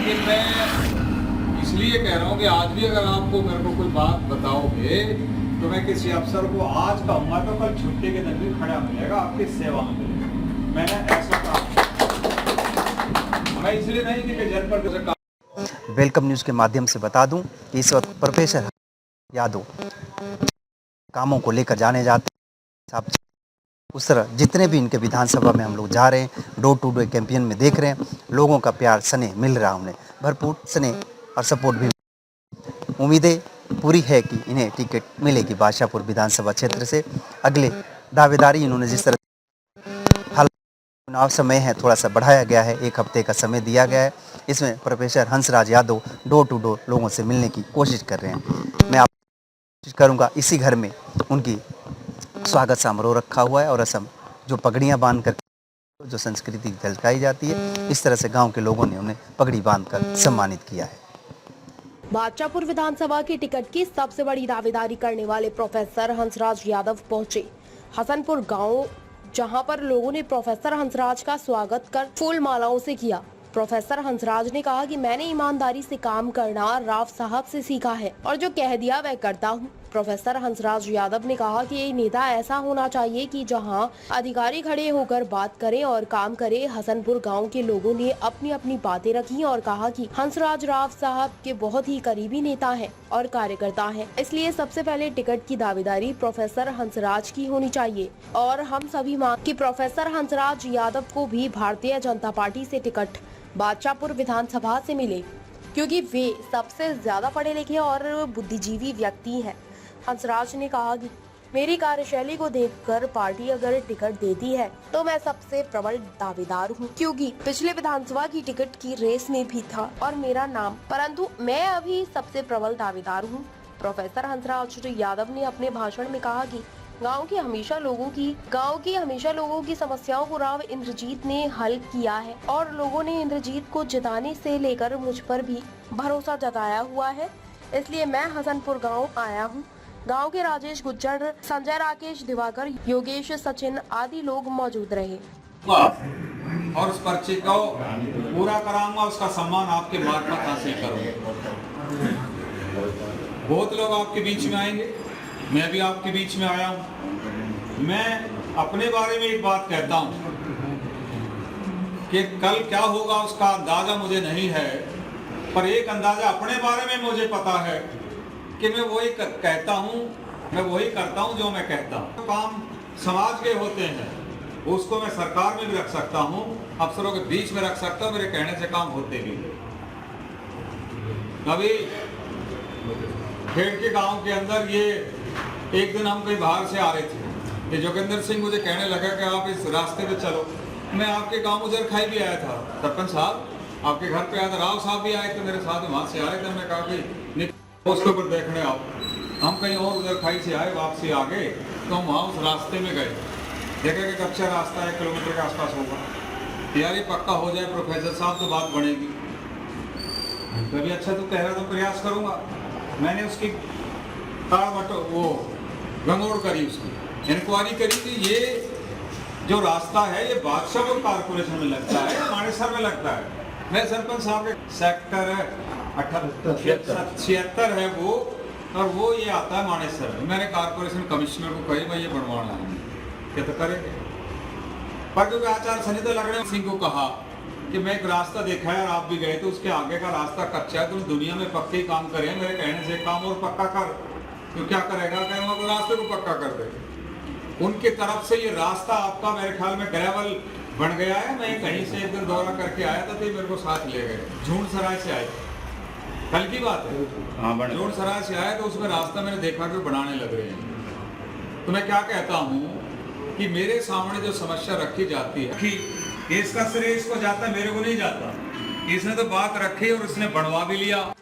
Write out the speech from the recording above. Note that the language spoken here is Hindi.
लेकिन मैं इसलिए कह रहा हूँ कि आज भी अगर आपको मेरे को कोई बात बताओगे तो मैं किसी अफसर को आज कहूँगा तो कल छुट्टी के दिन भी खड़ा मिलेगा, आपकी सेवा में मिलेगा। मैंने ऐसा कहा, मैं इसलिए नहीं कि जनपद वेलकम न्यूज़ के माध्यम से बता दूं कि इस वक्त प्रोफेसर यादव कामों को लेकर जाने जाते हैं। आप उस तरह जितने भी इनके विधानसभा में हम लोग जा रहे हैं, डोर टू डोर कैंपेन में देख रहे हैं, लोगों का प्यार स्नेह मिल रहा है, उन्हें भरपूर स्नेह और सपोर्ट भी। उम्मीदें पूरी है कि इन्हें टिकट मिलेगी बादशाहपुर विधानसभा क्षेत्र से। अगले दावेदारी इन्होंने जिस तरह चुनाव समय है थोड़ा सा बढ़ाया गया है, 1 हफ्ते का समय दिया गया है। इसमें professor Hansraj Yadav door to door लोगों से मिलने की कोशिश कर रहे हैं। मैं आप कोशिश करूंगा इसी घर में उनकी स्वागत समारोह रखा हुआ है और असम जो पगड़ियां बांध कर जो संस्कृति झलकाई जाती है, इस तरह से गांव के लोगों ने उन्हें पगड़ी बांधकर सम्मानित किया है। बादशाहपुर विधानसभा की टिकट की सबसे बड़ी दावेदारी करने वाले प्रोफेसर हंसराज यादव पहुंचे हसनपुर गांव, जहां पर लोगों ने प्रोफेसर हंसराज का स्वागत कर फूल मालाओं से किया। प्रोफेसर हंसराज ने कहा कि मैंने ईमानदारी से काम करना राव साहब से सीखा है और जो कह दिया वह करता हूं। प्रोफेसर हंसराज यादव ने कहा कि ये नेता ऐसा होना चाहिए कि जहां अधिकारी खड़े होकर बात करें और काम करें। हसनपुर गांव के लोगों ने अपनी अपनी बातें रखी और कहा कि हंसराज राव साहब के बहुत ही करीबी नेता हैं और कार्यकर्ता हैं, इसलिए सबसे पहले टिकट की दावेदारी प्रोफेसर हंसराज की होनी चाहिए और हम सभी मांग कि प्रोफेसर हंसराज यादव को भी भारतीय जनता पार्टी से टिकट बादशाहपुर विधानसभा से मिले, क्योंकि वे सबसे ज्यादा पढ़े लिखे और बुद्धिजीवी व्यक्ति हैं। हंसराज ने कहा कि मेरी कार्यशैली को देखकर पार्टी अगर टिकट देती है तो मैं सबसे प्रबल दावेदार हूं, क्योंकि पिछले विधानसभा की टिकट की रेस में भी था और मेरा नाम, परंतु मैं अभी सबसे प्रबल दावेदार हूं। प्रोफेसर हंसराज यादव ने अपने भाषण में कहा कि गांव की हमेशा लोगों की समस्याओं को राव इंद्रजीत ने हल किया है और लोगों ने इंद्रजीत को जिताने से लेकर मुझ पर भी भरोसा जताया हुआ है, इसलिए मैं हसनपुर गांव आया हूं। गांव के राजेश गुज्जर, संजय, राकेश, दिवाकर, योगेश, सचिन आदि लोग मौजूद रहे और उस पर्चे को पूरा कराऊंगा, उसका सम्मान आपके मार्फत हासिल करूंगा। बहुत लोग आपके बीच में आएंगे, मैं भी आपके बीच में आया हूं। मैं अपने बारे में एक बात कहता हूं कि कल क्या होगा उसका अंदाजा मुझे नहीं है, पर एक अंदाजा अपने बारे में मुझे पता है कि मैं वही कहता हूं, मैं वही करता हूं जो मैं कहता हूं। काम समाज के होते हैं, उसको मैं सरकार में भी रख सकता हूं, अफसरों के बीच में रख सकता हूं, मेरे कहने से काम होते भी। कभी खेड़ के गांव के अंदर ये एक दिन हम कहीं बाहर से आ रहे थे, ये जोगिंदर सिंह मुझे कहने लगा कि आप इस रास्ते पे चलो। मैं आपके गांव उजर खाई भी आया था, सरपंच साहब आपके घर पे आया था, राव साहब भी आए थे मेरे साथ, वहां से आ रहे थे। मैं कहा कि उसके ऊपर देखने आओ। हम कहीं और उधर खाई से आए, वापसी आ गए, तो हम वहाँ उस रास्ते में गए, देखा कि अच्छा रास्ता 1 किलोमीटर के आसपास होगा। यार ये पक्का हो जाए प्रोफेसर साहब तो बात बढ़ेगी। कभी अच्छा तू कह रहा तो प्रयास करूंगा। मैंने उसकी वो गंगोड़ करी, उसकी इंक्वायरी करी कि ये जो रास्ता है ये बादशाहपुर कारपोरेशन में लगता है, मानेसर में लगता है। मैं सरपंच साहब के सेक्टर 76 है वो, और वो ये आता है मानेसर में। मैंने कारपोरेशन कमिश्नर को कही भाई ये बनवाना है, क्या तो करेंगे। पर क्योंकि आचार्य संहिता लगने सिंह को कहा कि मैं एक रास्ता देखा है और आप भी गए, तो उसके आगे का रास्ता कच्चा है, तुम दुनिया में पक्के काम करें, मेरे कहने से काम और पक्का कर। तो क्या करेगा, कहेंगे तो रास्ते को पक्का कर दे। उनके तरफ से ये रास्ता आपका मेरे ख्याल में ग्रेवल बन गया है। मैं कहीं से एक दिन दौरा करके आया था, तो मेरे को साथ ले गए, झूठसराय से आए, कल की बात है। झूठसराय से आए तो उसमें रास्ता मैंने देखा कि बनाने लग रहे हैं। तो मैं क्या कहता हूँ कि मेरे सामने जो समस्या रखी जाती है कि इसका श्रेय इसको जाता है, मेरे को नहीं जाता। इसने तो बात रखी और उसने बनवा भी लिया।